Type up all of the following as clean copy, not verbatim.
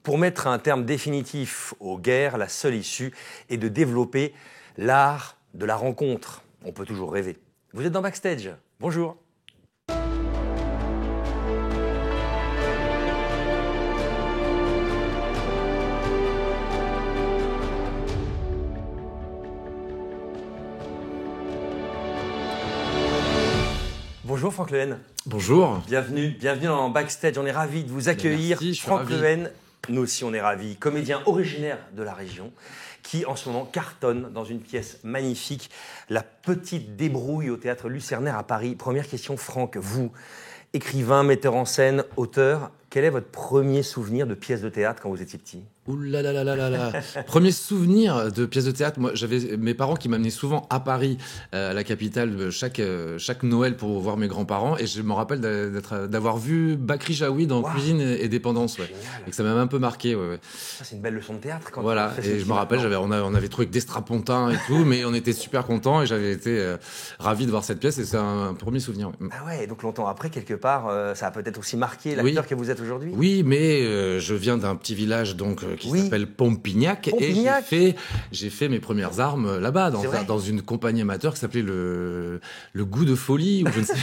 Pour mettre un terme définitif aux guerres, la seule issue est de développer l'art de la rencontre. On peut toujours rêver. Vous êtes dans Backstage. Bonjour. Bonjour Franck Lehen. Bonjour. Bienvenue dans Backstage. On est ravis de vous accueillir. Merci, Franck Lehen, nous aussi on est ravis. Comédien originaire de la région qui en ce moment cartonne dans une pièce magnifique, La Petite Débrouille au Théâtre Lucernaire à Paris. Première question Franck, vous, écrivain, metteur en scène, auteur, quel est votre premier souvenir de pièce de théâtre quand vous étiez petit ? Ouh là là là là là là. Premier souvenir de pièce de théâtre, moi j'avais mes parents qui m'amenaient souvent à Paris, à la capitale, chaque Noël pour voir mes grands-parents, et je me rappelle d'avoir vu Bakri Jaoui dans Cuisine et Dépendance, ouais. Et que ça m'a un peu marqué, ouais. Ça c'est une belle leçon de théâtre quand voilà, et je me rappelle, on avait trouvé que des strapontins et tout, mais on était super contents et j'avais été ravi de voir cette pièce, et c'est un premier souvenir. Ouais. Ah ouais, donc longtemps après, quelque part, ça a peut-être aussi marqué l'acteur que vous êtes aujourd'hui. Oui, mais je viens d'un petit village donc qui s'appelle Pompignac, et j'ai fait mes premières armes là-bas dans une compagnie amateur qui s'appelait le Goût de Folie, ou je ne sais.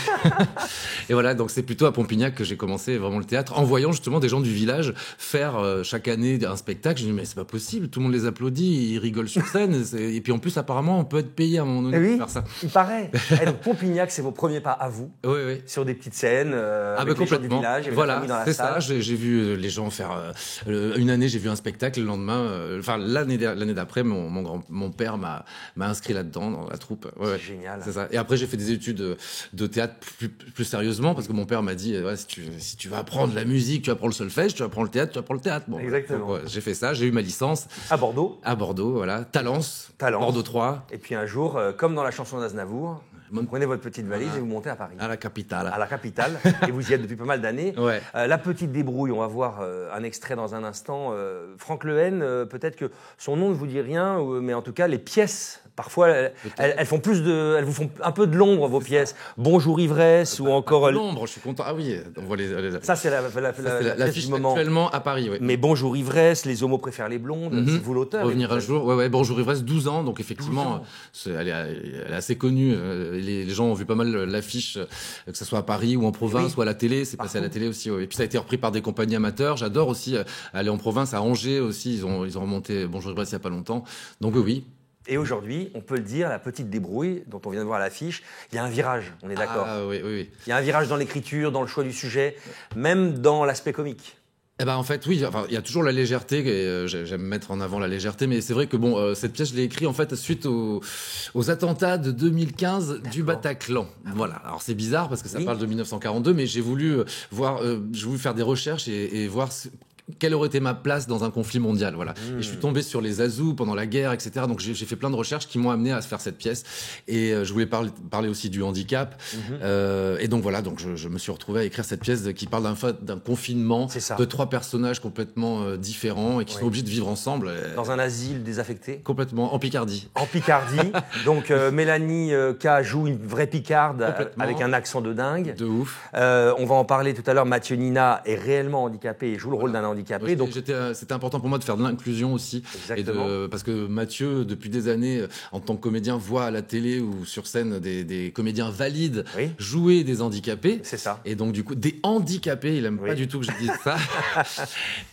Et voilà, donc c'est plutôt à Pompignac que j'ai commencé vraiment le théâtre, en voyant justement des gens du village faire chaque année un spectacle. Je me dis mais c'est pas possible, tout le monde les applaudit, ils rigolent sur scène, et puis en plus apparemment on peut être payé à un moment donné pour faire ça. Il paraît. Et donc Pompignac, c'est vos premiers pas à vous, sur des petites scènes, avec les gens du village, et voilà, dans la c'est salle. ça. J'ai vu les gens faire une année, j'ai vu un spectacle, le lendemain, l'année d'après, mon père m'a inscrit là-dedans dans la troupe. C'est génial. C'est ça. Et après j'ai fait des études de théâtre plus sérieusement, parce que mon père m'a dit si tu vas apprendre la musique, tu apprends le solfège, tu apprends le théâtre, tu apprends le théâtre. Bon, exactement. Donc, j'ai fait ça, j'ai eu ma licence à Bordeaux, voilà, Talence, Bordeaux 3. Et puis un jour, comme dans la chanson d'Aznavour, vous prenez votre petite valise et vous montez à Paris. À la capitale. Et vous y êtes depuis pas mal d'années. Ouais. La Petite Débrouille, on va voir un extrait dans un instant. Franck Lehen, peut-être que son nom ne vous dit rien, mais en tout cas, les pièces, parfois, elles vous font un peu de l'ombre, vos pièces. Bonjour Ivresse, ou encore... L'ombre, je suis content. Ah oui, on voit ça, c'est l'affiche actuellement à Paris, oui. Mais Bonjour Ivresse, Les homos préfèrent les blondes, c'est vous l'auteur. Revenir un jour, Bonjour Ivresse, 12 ans, donc effectivement, elle est assez connue. Les gens ont vu pas mal l'affiche, que ce soit à Paris ou en province ou à la télé. C'est passé à la télé aussi. Ouais. Et puis ça a été repris par des compagnies amateurs. J'adore aussi aller en province, à Angers aussi. Ils ont remonté Bonjour Ivresse il y a pas longtemps. Donc oui. Et aujourd'hui, on peut le dire, La Petite Débrouille, dont on vient de voir l'affiche, il y a un virage, on est d'accord. Ah oui. Il y a un virage dans l'écriture, dans le choix du sujet, même dans l'aspect comique. Eh ben en fait oui, il y a toujours la légèreté, et j'aime mettre en avant la légèreté, mais c'est vrai que cette pièce je l'ai écrite en fait suite aux attentats de 2015 du Bataclan. Voilà. Alors c'est bizarre parce que ça parle de 1942, mais j'ai voulu faire des recherches et voir quelle aurait été ma place dans un conflit mondial, voilà. Et je suis tombé sur les Azous pendant la guerre, etc. Donc j'ai fait plein de recherches qui m'ont amené à faire cette pièce. Et je voulais parler aussi du handicap. Et donc voilà, je me suis retrouvé à écrire cette pièce qui parle d'un confinement de 3 personnages complètement différents et qui sont obligés de vivre ensemble. Dans un asile désaffecté. Complètement, en Picardie. En Picardie. Donc Mélanie K joue une vraie Picarde avec un accent de dingue. De ouf. On va en parler tout à l'heure. Mathieu Nina est réellement handicapé et joue le rôle d'un handicapé. Donc c'était important pour moi de faire de l'inclusion aussi. Parce que Mathieu, depuis des années, en tant que comédien, voit à la télé ou sur scène des comédiens valides jouer des handicapés. C'est ça. Et donc du coup, des handicapés, il aime pas du tout que je dise ça.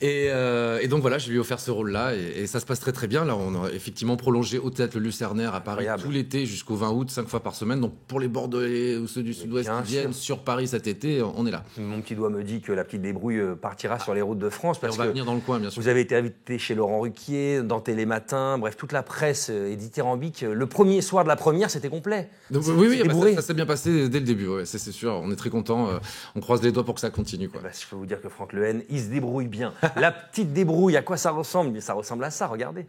et donc voilà, je lui ai offert ce rôle-là et ça se passe très très bien. Là, on a effectivement prolongé au Théâtre Le Lucernaire à Paris tout l'été jusqu'au 20 août, 5 fois par semaine. Donc pour les Bordelais ou ceux du Sud-Ouest qui viennent sur Paris cet été, on est là. Mon petit doigt me dit que La Petite Débrouille partira sur les routes de France. Parce on va venir dans le coin, bien sûr. Vous avez été invité chez Laurent Ruquier, dans Télématin, bref, toute la presse est dithyrambique. Le premier soir de la première, c'était complet. Donc, ça s'est bien passé dès le début, c'est sûr. On est très contents. On croise les doigts pour que ça continue, quoi. Je peux vous dire que Franck Lehen, il se débrouille bien. La Petite Débrouille, à quoi ça ressemble ? Ça ressemble à ça, regardez.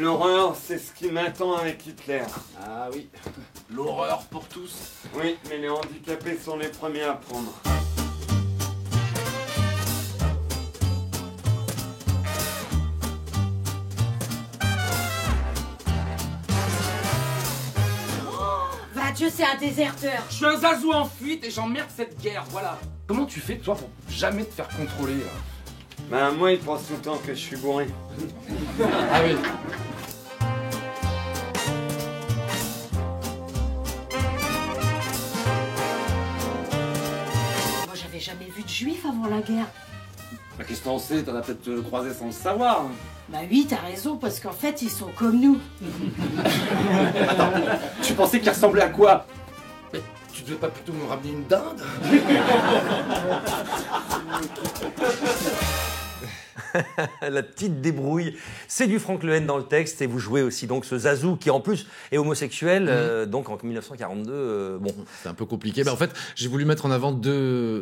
L'horreur, c'est ce qui m'attend avec Hitler. Ah oui, l'horreur pour tous. Oui, mais les handicapés sont les premiers à prendre. Mathieu, c'est un déserteur. Je suis un zazou en fuite et j'emmerde cette guerre, voilà. Comment tu fais, toi, pour jamais te faire contrôler, là? Ben, moi, il pense tout le temps que je suis bourré. Ah oui. Moi, j'avais jamais vu de juif avant la guerre. Bah, qu'est-ce que t'en sais? T'en as peut-être croisé sans le savoir. Bah oui, t'as raison, parce qu'en fait, ils sont comme nous. Attends, tu pensais qu'il ressemblait à quoi? Mais tu devais pas plutôt me ramener une dinde? La petite débrouille, c'est du Franck Lehen dans le texte et vous jouez aussi donc ce Zazou qui en plus est homosexuel, donc en 1942. Bon, c'est un peu compliqué. En fait, j'ai voulu mettre en avant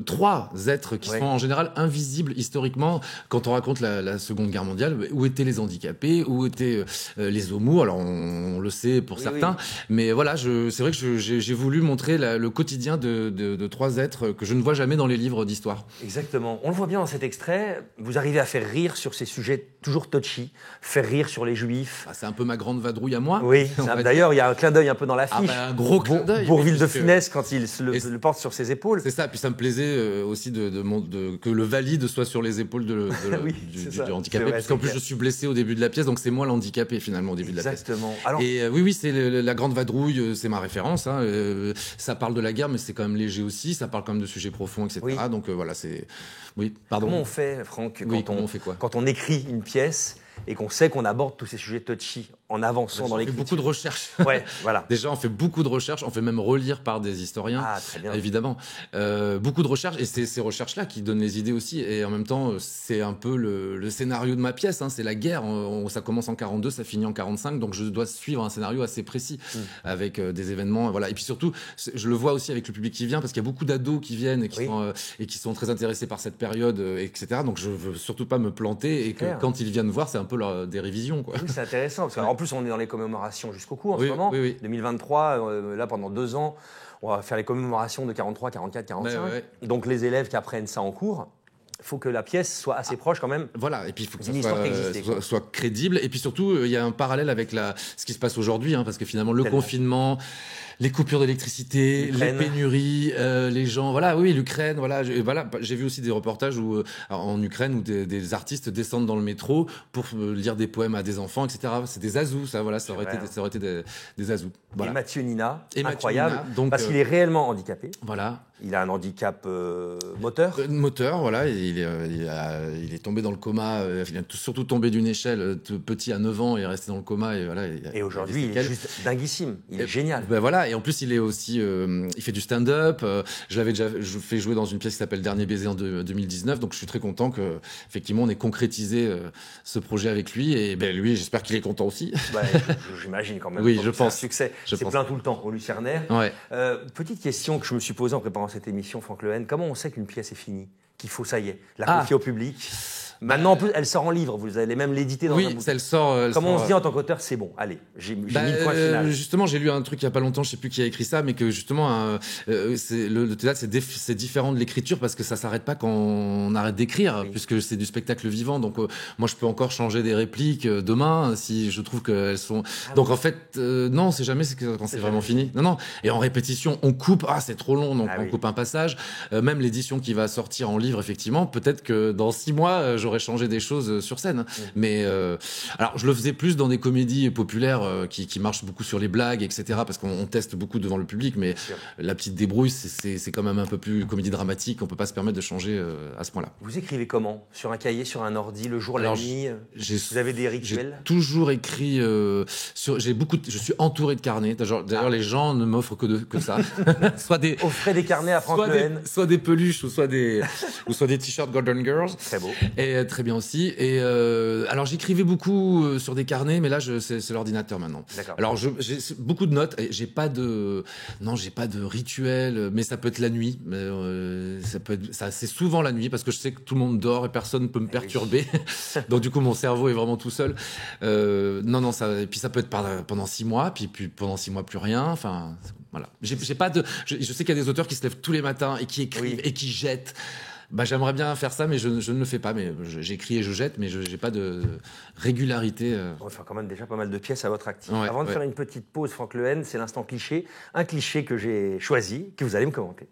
trois êtres qui sont en général invisibles historiquement quand on raconte la Seconde Guerre mondiale. Où étaient les handicapés? Où étaient les homos? Alors on le sait pour certains, mais voilà, c'est vrai que j'ai voulu montrer le quotidien de trois êtres que je ne vois jamais dans les livres d'histoire. Exactement. On le voit bien dans cet extrait. Vous arrivez à faire rire sur ces sujets toujours touchy, faire rire sur les juifs. C'est un peu ma grande vadrouille à moi. Oui, d'ailleurs, il y a un clin d'œil un peu dans l'affiche. Un gros clin d'œil. Bourvil de Funès quand il le porte sur ses épaules. C'est ça, puis ça me plaisait aussi que le valide soit sur les épaules du handicapé, puisqu'en plus je suis blessé au début de la pièce, donc c'est moi l'handicapé finalement au début de la pièce. Exactement. Et oui, c'est la grande vadrouille, c'est ma référence. Ça parle de la guerre, mais c'est quand même léger aussi, ça parle quand même de sujets profonds, etc. Oui. Donc voilà, c'est... Oui, pardon. Comment on fait, Franck, quand quand on écrit une pièce et qu'on sait qu'on aborde tous ces sujets touchy en avançant dans l'écriture? On fait beaucoup de recherches. Ouais, voilà. Déjà, on fait beaucoup de recherches. On fait même relire par des historiens. Ah, très bien. Évidemment. Beaucoup de recherches. Et c'est ces recherches-là qui donnent les idées aussi. Et en même temps, c'est un peu le scénario de ma pièce. C'est la guerre. Ça commence en 42, ça finit en 45. Donc, je dois suivre un scénario assez précis avec des événements. Voilà. Et puis surtout, je le vois aussi avec le public qui vient parce qu'il y a beaucoup d'ados qui viennent et qui sont très intéressés par cette période, etc. Donc, je veux surtout pas me planter et que quand ils viennent voir, c'est un peu des révisions, quoi. Oui, c'est intéressant parce qu'en plus on est dans les commémorations jusqu'au cou en ce moment. 2023, là pendant 2 ans, on va faire les commémorations de 43, 44, 45. Donc les élèves qui apprennent ça en cours, il faut que la pièce soit assez proche quand même. Voilà, et puis il faut que ça soit crédible. Et puis surtout, il y a un parallèle avec ce qui se passe aujourd'hui, parce que finalement le confinement, les coupures d'électricité, les pénuries, les gens, l'Ukraine, j'ai vu aussi des reportages en Ukraine où des artistes descendent dans le métro pour lire des poèmes à des enfants, etc. C'est des azous, ça aurait été des azous. Voilà. Et Mathieu Nina, incroyable, parce qu'il est réellement handicapé. Voilà. Il a un handicap moteur. Moteur, voilà. Il est tombé dans le coma. Il a surtout tombé d'une échelle petit à 9 ans et est resté dans le coma. Et aujourd'hui, il est juste dinguissime. Il est génial. Voilà. Et en plus, il est aussi, il fait du stand-up. Je l'avais déjà fait jouer dans une pièce qui s'appelle Dernier baiser en 2019. Donc, je suis très content que, effectivement, on ait concrétisé ce projet avec lui. Et lui, j'espère qu'il est content aussi. J'imagine quand même. Oui, je pense. C'est un succès. C'est plein tout le temps au Lucernaire. Ouais. Petite question que je me suis posée en préparant cette émission, Franck Lehen. Comment on sait qu'une pièce est finie? Qu'il faut, ça y est, la confier au public? Maintenant, en plus, elle sort en livre. Vous allez même l'éditer dans un bouquin. Elle sort. Comment on se dit en tant qu'auteur, c'est bon, allez, j'ai mis le point final. Justement, j'ai lu un truc il y a pas longtemps, je sais plus qui a écrit ça, mais que justement, le théâtre, c'est différent de l'écriture parce que ça s'arrête pas quand on arrête d'écrire, puisque c'est du spectacle vivant. Donc, moi, je peux encore changer des répliques demain si je trouve qu'elles sont. Donc, en fait, non, c'est jamais quand c'est vraiment fini. Non. Et en répétition, on coupe. C'est trop long, donc on coupe un passage. Même l'édition qui va sortir en livre, effectivement, peut-être que dans 6 mois, j'aurais changé des choses sur scène. Mais alors, je le faisais plus dans des comédies populaires qui marchent beaucoup sur les blagues, etc. Parce qu'on teste beaucoup devant le public. Mais la petite débrouille, c'est quand même un peu plus comédie dramatique. On peut pas se permettre de changer à ce point-là. Vous écrivez comment? Sur un cahier, sur un ordi, le jour, la nuit? Vous avez des rituels? J'ai toujours écrit je suis entouré de carnets. D'ailleurs, les gens ne m'offrent que ça. Offrez des carnets à Franck Lehen. Soit des peluches ou soit des t-shirts Golden Girls. Très beau. Et très bien aussi. Et alors j'écrivais beaucoup sur des carnets, mais là c'est l'ordinateur maintenant. Alors j'ai beaucoup de notes. J'ai pas de rituel, mais ça peut être la nuit. C'est souvent la nuit parce que je sais que tout le monde dort et personne ne peut me perturber. Donc du coup mon cerveau est vraiment tout seul. Et puis ça peut être pendant 6 mois, puis pendant 6 mois plus rien. Enfin voilà. Je sais qu'il y a des auteurs qui se lèvent tous les matins et qui écrivent et qui jettent. J'aimerais bien faire ça, mais je ne le fais pas. Mais j'écris et je jette, mais je n'ai pas de régularité. On va faire quand même déjà pas mal de pièces à votre actif. Avant de faire une petite pause, Franck Lehen, c'est l'instant cliché. Un cliché que j'ai choisi, que vous allez me commenter.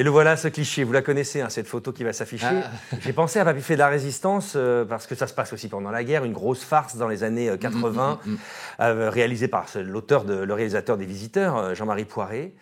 Et le voilà, ce cliché. Vous la connaissez, hein, cette photo qui va s'afficher. J'ai pensé à Papy fait de la résistance, parce que ça se passe aussi pendant la guerre, une grosse farce dans les années 80, réalisée par le réalisateur des Visiteurs, Jean-Marie Poiré.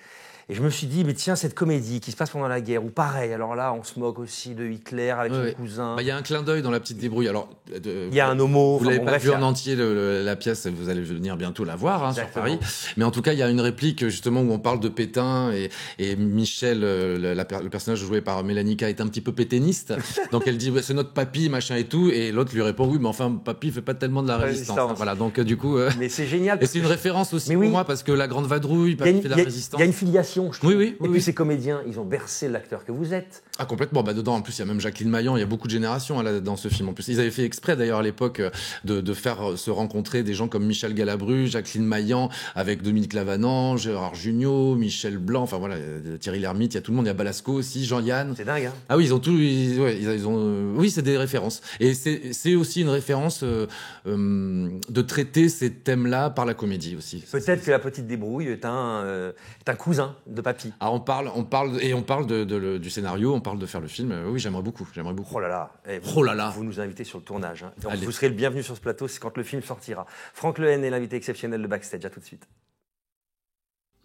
Et je me suis dit, mais tiens, cette comédie qui se passe pendant la guerre, ou pareil, alors là, on se moque aussi de Hitler avec son cousin. Il y a un clin d'œil dans La Petite Débrouille. Alors, il y a un homo. Vous l'avez pas vu en entier, la pièce, vous allez venir bientôt la voir sur Paris. Mais en tout cas, il y a une réplique justement où on parle de Pétain et Michel, le personnage joué par Mélanica, est un petit peu pétainiste. Donc elle dit, c'est notre papy, machin et tout. Et l'autre lui répond, oui, mais enfin, papy, il fait pas tellement de la résistance. Voilà, donc du coup. Mais c'est génial. Et c'est une référence aussi pour moi, parce que La Grande Vadrouille, papy fait de la résistance. Il y a une filiation. Oui. Et puis ces comédiens, ils ont bercé l'acteur que vous êtes. Ah, complètement. Dedans, en plus, il y a même Jacqueline Maillan. Il y a beaucoup de générations là, dans ce film. En plus, ils avaient fait exprès d'ailleurs à l'époque de faire se rencontrer des gens comme Michel Galabru, Jacqueline Maillan, avec Dominique Lavanant, Gérard Jugnot, Michel Blanc. Enfin voilà, Thierry Lhermitte. Il y a tout le monde. Il y a Balasco aussi, Jean-Yann. C'est dingue. Hein. Ah oui, ils ont tout. Ils ont. Oui, c'est des références. Et c'est aussi une référence de traiter ces thèmes-là par la comédie aussi. Peut-être que La Petite Débrouille est un cousin de Papy. Ah, on parle du scénario, on parle de faire le film. Oui, j'aimerais beaucoup. Oh là là. Vous nous invitez sur le tournage. Hein. Donc, vous serez le bienvenu sur ce plateau, c'est quand le film sortira. Franck Lehen est l'invité exceptionnel de Backstage. À tout de suite.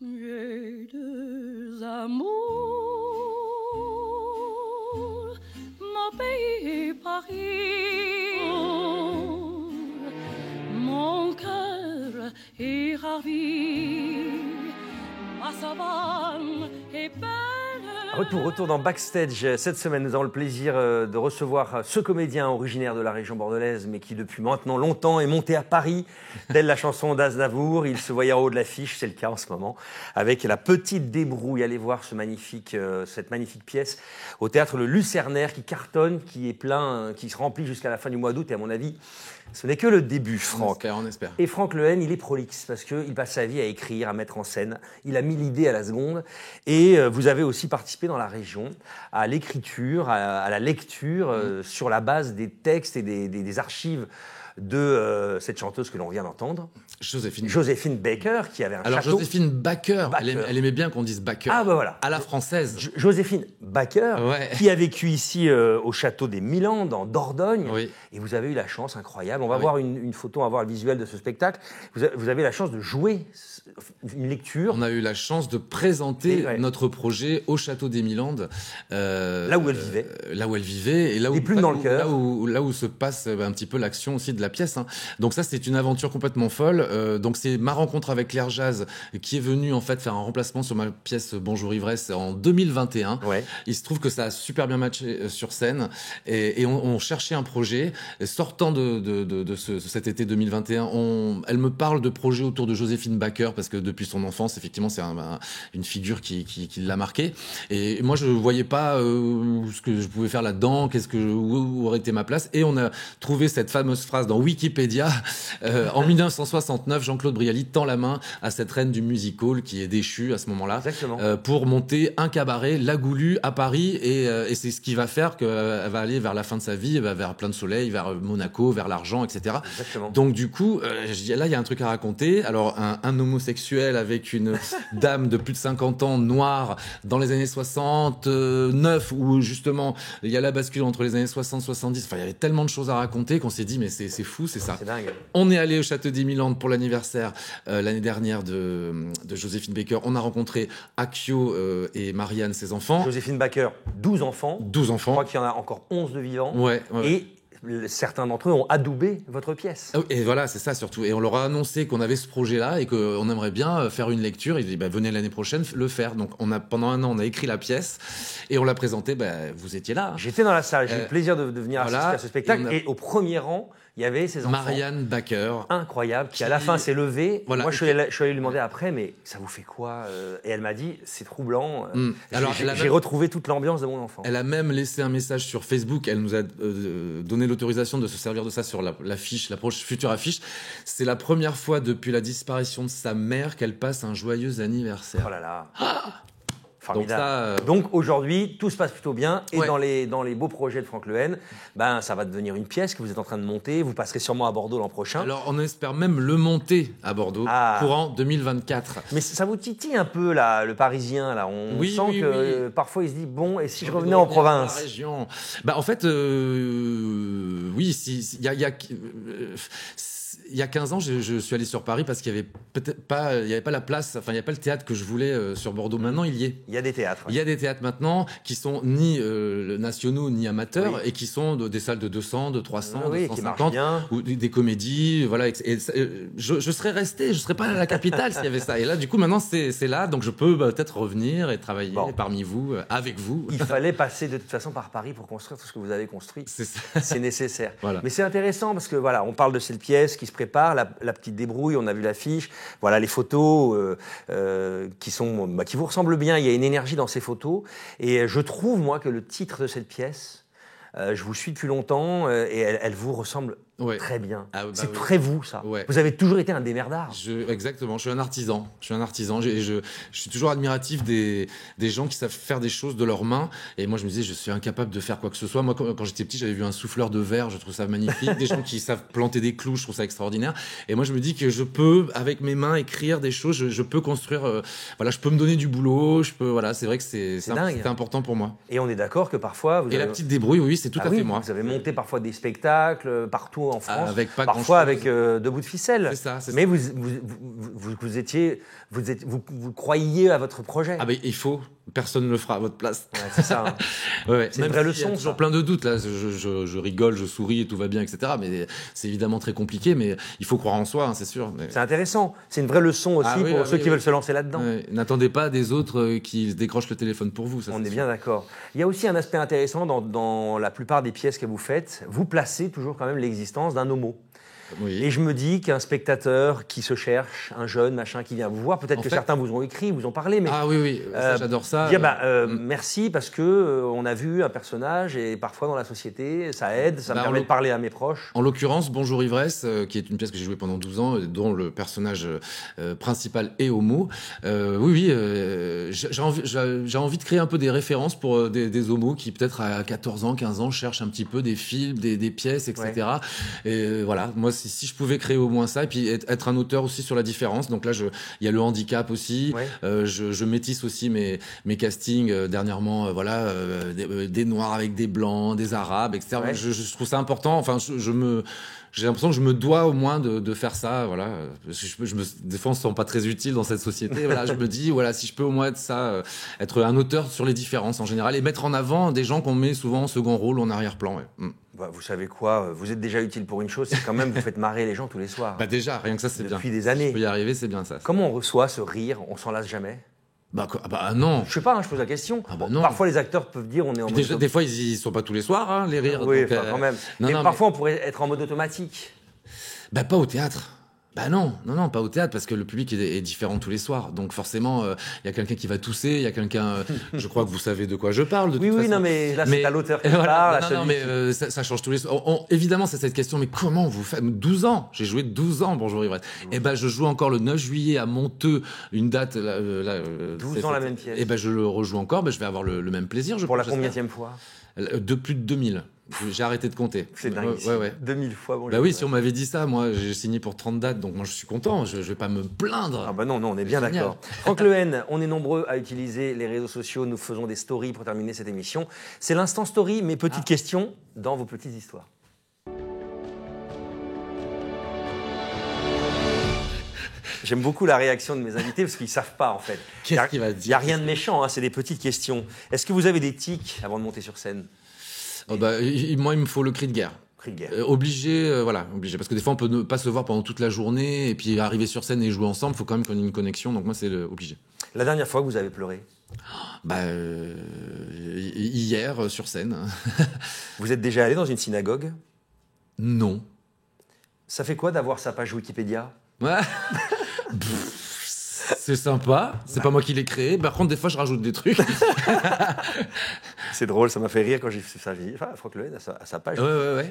J'ai deux amours, mon pays et Paris. Oh, mon cœur est ravi, ma savane est belle. Retour dans Backstage. Cette semaine, nous avons le plaisir de recevoir ce comédien originaire de la région bordelaise, mais qui depuis maintenant longtemps est monté à Paris, telle la chanson d'Aznavour. Il se voyait en haut de l'affiche, c'est le cas en ce moment, avec La Petite Débrouille. Allez voir cette magnifique pièce au théâtre Le Lucernaire qui cartonne, qui est plein, qui se remplit jusqu'à la fin du mois d'août. Et à mon avis, ce n'est que le début, Franck. On espère. Et Franck Lehen, il est prolixe parce qu'il passe sa vie à écrire, à mettre en scène. Il a mis l'idée à la seconde. Et vous avez aussi participé dans la région à l'écriture, à la lecture, sur la base des textes et des archives de cette chanteuse que l'on vient d'entendre. Joséphine Baker, qui avait un château. Alors Joséphine Baker. Elle aimait bien qu'on dise Baker. Ah bah voilà. À la française. Joséphine Baker, qui a vécu ici au château des Milandes, en Dordogne. Oui. Et vous avez eu la chance incroyable. On va voir une photo, on va voir le visuel de ce spectacle. Vous avez la chance de jouer une lecture. On a eu la chance de présenter notre projet au château des Milandes. Là où elle vivait. Là où elle vivait. Et là où, plumes dans le cœur. Là où se passe un petit peu l'action aussi de la pièce. Hein. Donc ça, c'est une aventure complètement folle. Donc c'est ma rencontre avec Claire Jazz qui est venue en fait faire un remplacement sur ma pièce Bonjour Ivresse en 2021. Ouais. Il se trouve que ça a super bien matché sur scène et on cherchait un projet. Sortant de cet été 2021, elle me parle de projets autour de Joséphine Baker parce que depuis son enfance, effectivement, c'est une figure qui l'a marquée. Et moi, je voyais pas ce que je pouvais faire là-dedans, où aurait été ma place. Et on a trouvé cette fameuse phrase dans Wikipédia en 1969. Jean-Claude Brialy tend la main à cette reine du music hall qui est déchue à ce moment-là pour monter un cabaret, La Goulue, à Paris. Et c'est ce qui va faire qu'elle va aller vers la fin de sa vie, vers plein de soleil, vers Monaco, vers l'argent, etc. Exactement. Donc du coup, je dis là, il y a un truc à raconter. Alors un homosexuel avec une dame de plus de 50 ans, noire, dans les années 69, où justement il y a la bascule entre les années 60-70. Enfin, il y avait tellement de choses à raconter qu'on s'est dit mais c'est fou, c'est ça. C'est dingue. On est allé au Château des Milandes pour l'anniversaire l'année dernière de Joséphine Baker. On a rencontré Akio et Marianne, ses enfants. Joséphine Baker, 12 enfants. 12 enfants. Je crois qu'il y en a encore 11 de vivants. Ouais. Et certains d'entre eux ont adoubé votre pièce. Et voilà, c'est ça surtout. Et on leur a annoncé qu'on avait ce projet-là et qu'on aimerait bien faire une lecture. Ils disaient, venez l'année prochaine le faire. Donc pendant un an, on a écrit la pièce et on l'a présentée. Vous étiez là. J'étais dans la salle. J'ai eu le plaisir de venir assister à ce spectacle. Et au premier rang, il y avait ces enfants. Marianne Baker. Incroyable, qui à la fin s'est levée. Voilà. Moi, je suis allé lui demander après, mais ça vous fait quoi? Et elle m'a dit, c'est troublant. Alors, j'ai retrouvé toute l'ambiance de mon enfant. Elle a même laissé un message sur Facebook. Elle nous a donné l'autorisation de se servir de ça sur l'affiche, la future affiche. C'est la première fois depuis la disparition de sa mère qu'elle passe un joyeux anniversaire. Oh là là. Formidable. Donc aujourd'hui, tout se passe plutôt bien. Et Ouais. dans les beaux projets de Franck Lehen, ça va devenir une pièce que vous êtes en train de monter. Vous passerez sûrement à Bordeaux l'an prochain. Alors, on espère même le monter à Bordeaux courant 2024. Mais ça vous titille un peu, là, le Parisien. Là. On sent que parfois il se dit, bon, et si je revenais en province? La région. En fait, oui, il y a 15 ans, je suis allé sur Paris parce qu'il y avait peut-être pas, il y avait pas la place, enfin il y avait pas le théâtre que je voulais sur Bordeaux. Maintenant, il y est. Il y a des théâtres. Il y a des théâtres maintenant qui sont ni nationaux ni amateurs et qui sont des salles de 200, de 300, de 150 ou des comédies, voilà. Et je serais resté, je serais pas à la capitale s'il y avait ça. Et là, du coup, maintenant c'est là, donc je peux peut-être revenir et travailler parmi vous, avec vous. Il fallait passer de toute façon par Paris pour construire tout ce que vous avez construit. C'est ça. C'est nécessaire. Voilà. Mais c'est intéressant parce que voilà, on parle de cette pièce qui se prépare, la petite débrouille, on a vu l'affiche, voilà les photos qui vous ressemblent bien. Il y a une énergie dans ces photos et je trouve moi que le titre de cette pièce, je vous suis depuis longtemps et elle vous ressemble très bien. C'est très vous, ça. Ouais. Vous avez toujours été un démerdard. Exactement, je suis un artisan. Je suis toujours admiratif des gens qui savent faire des choses de leurs mains. Et moi, je me disais, je suis incapable de faire quoi que ce soit. Moi, quand j'étais petit, j'avais vu un souffleur de verre, je trouve ça magnifique. Des gens qui savent planter des clous, je trouve ça extraordinaire. Et moi, je me dis que je peux, avec mes mains, écrire des choses. Je peux construire. Je peux me donner du boulot. C'est vrai que c'est important pour moi. Et on est d'accord que parfois. La petite débrouille, oui, c'est tout à fait moi. Vous avez monté parfois des spectacles partout en France, parfois avec deux bouts de ficelle. C'est ça. Mais vous croyiez à votre projet. Il faut. Personne ne le fera à votre place. Ouais, c'est ça. Hein. C'est une vraie leçon. Il y a toujours plein de doutes. Là, je rigole, je souris et tout va bien, etc. Mais c'est évidemment très compliqué. Mais il faut croire en soi, c'est sûr. Mais... C'est intéressant. C'est une vraie leçon aussi pour ceux qui veulent se lancer là-dedans. N'attendez pas des autres qui décrochent le téléphone pour vous. Ça, on est bien d'accord. Il y a aussi un aspect intéressant dans la plupart des pièces que vous faites. Vous placez toujours quand même l'existence d'un homo. Oui. Et je me dis qu'un spectateur qui se cherche, un jeune, qui vient vous voir, peut-être que certains vous ont écrit, vous ont parlé, mais... Ah oui, ça, j'adore ça. Merci parce que on a vu un personnage et parfois dans la société, ça aide, ça me permet de parler à mes proches. En l'occurrence, Bonjour Ivresse, qui est une pièce que j'ai jouée pendant 12 ans, dont le personnage principal est homo. J'ai envie de créer un peu des références pour des homos qui peut-être à 14 ans, 15 ans cherchent un petit peu des films, des pièces, etc. Ouais. Et voilà, moi si je pouvais créer au moins ça, et puis être un auteur aussi sur la différence. Donc là, il y a le handicap aussi. Ouais. Je métisse aussi mes castings dernièrement. Des noirs avec des blancs, des arabes, etc. Ouais. Je trouve ça important. Enfin, j'ai l'impression que je me dois au moins de faire ça. Voilà. Des fois, on se sent pas très utile dans cette société. Voilà, je me dis, si je peux au moins être ça, être un auteur sur les différences en général, et mettre en avant des gens qu'on met souvent en second rôle, en arrière-plan. Ouais. Vous savez quoi, vous êtes déjà utile pour une chose, c'est quand même vous faites marrer les gens tous les soirs. Déjà, rien que ça, c'est bien. Depuis des années. Si je peux y arriver, c'est bien ça. Comment on reçoit ce rire? On s'en lasse jamais? Non. Je sais pas, je pose la question. Non. Parfois les acteurs peuvent dire on est en mode... Des fois, ils sont pas tous les soirs, les rires. Oui, donc, quand même. Mais parfois, on pourrait être en mode automatique. Pas au théâtre. Non, pas au théâtre, parce que le public est différent tous les soirs. Donc forcément, il y a quelqu'un qui va tousser, il y a quelqu'un... je crois que vous savez de quoi je parle, de toute façon. Non, mais là, c'est à l'auteur qui parle. Ça change tous les soirs. Évidemment, c'est cette question, mais comment vous faites 12 ans, j'ai joué 12 ans, Bonjour Ivresse. Je joue encore le 9 juillet à Monteux, une date... 12 ans la même pièce. Je le rejoue encore, je vais avoir le même plaisir. Pour la combienième fois? De plus de 2000. J'ai arrêté de compter. C'est dingue. Ouais. 2000 fois. Si on m'avait dit ça, moi, j'ai signé pour 30 dates, donc moi, je suis content. Je vais pas me plaindre. Non, on est bien d'accord. Franck Lehen, on est nombreux à utiliser les réseaux sociaux. Nous faisons des stories pour terminer cette émission. C'est l'instant story, mes petites questions dans vos petites histoires. J'aime beaucoup la réaction de mes invités parce qu'ils ne savent pas, en fait. Qu'est-ce qu'il va dire? Il n'y a rien de méchant, c'est des petites questions. Est-ce que vous avez des tics avant de monter sur scène? Moi, il me faut le cri de guerre. Obligé. Parce que des fois, on peut ne pas se voir pendant toute la journée et puis arriver sur scène et jouer ensemble, il faut quand même qu'on ait une connexion. Donc moi, c'est obligé. La dernière fois que vous avez pleuré? Hier, sur scène. Vous êtes déjà allé dans une synagogue? Non. Ça fait quoi d'avoir sa page Wikipédia? C'est sympa, c'est pas moi qui l'ai créé. Par contre, des fois, je rajoute des trucs. C'est drôle, ça m'a fait rire quand j'ai fait ça. J'ai dit, Franck Lehen a sa page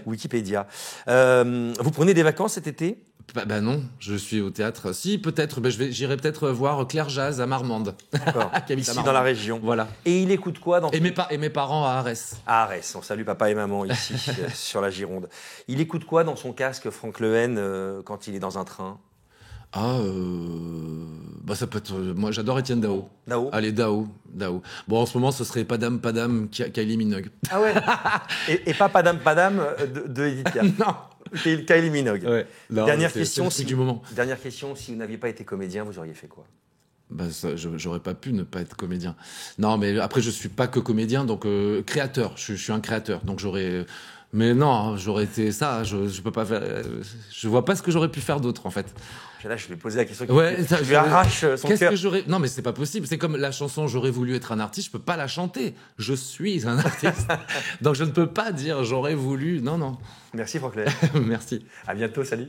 Wikipédia. Vous prenez des vacances cet été? Bah non, je suis au théâtre. Si, peut-être, j'irai peut-être voir Claire Jazz à Marmande. D'accord. Qui habite à Ici Marmande. dans la région. Voilà. Et il écoute quoi dans Et mes parents à Arès. À Arès, on salue papa et maman ici, sur la Gironde. Il écoute quoi dans son casque, Franck Lehen, quand il est dans un train? Bah ça peut être... moi, j'adore Étienne Dao. Dao. Allez, Dao. Bon, en ce moment, ce serait Padam, Kylie Minogue. Ah ouais. et pas Padam de Edith Piaf. Non. Kylie Minogue. Ouais. Non, Dernière c'est question, le truc du moment. Dernière question, si vous n'aviez pas été comédien, vous auriez fait quoi? Bah ça, j'aurais pas pu ne pas être comédien. Non, mais après, je suis pas que comédien, donc créateur. Je suis un créateur, donc j'aurais... Mais non, j'aurais été ça, je peux pas faire... je vois pas ce que j'aurais pu faire d'autre, en fait. Là, je vais poser la question Ça, qui lui arrache son Qu'est-ce cœur. que j'aurais... Non, mais c'est pas possible. C'est comme la chanson « J'aurais voulu être un artiste », je peux pas la chanter. Je suis un artiste. Donc je ne peux pas dire « j'aurais voulu ». Non. Merci Franck Lehen. Merci. À bientôt, salut.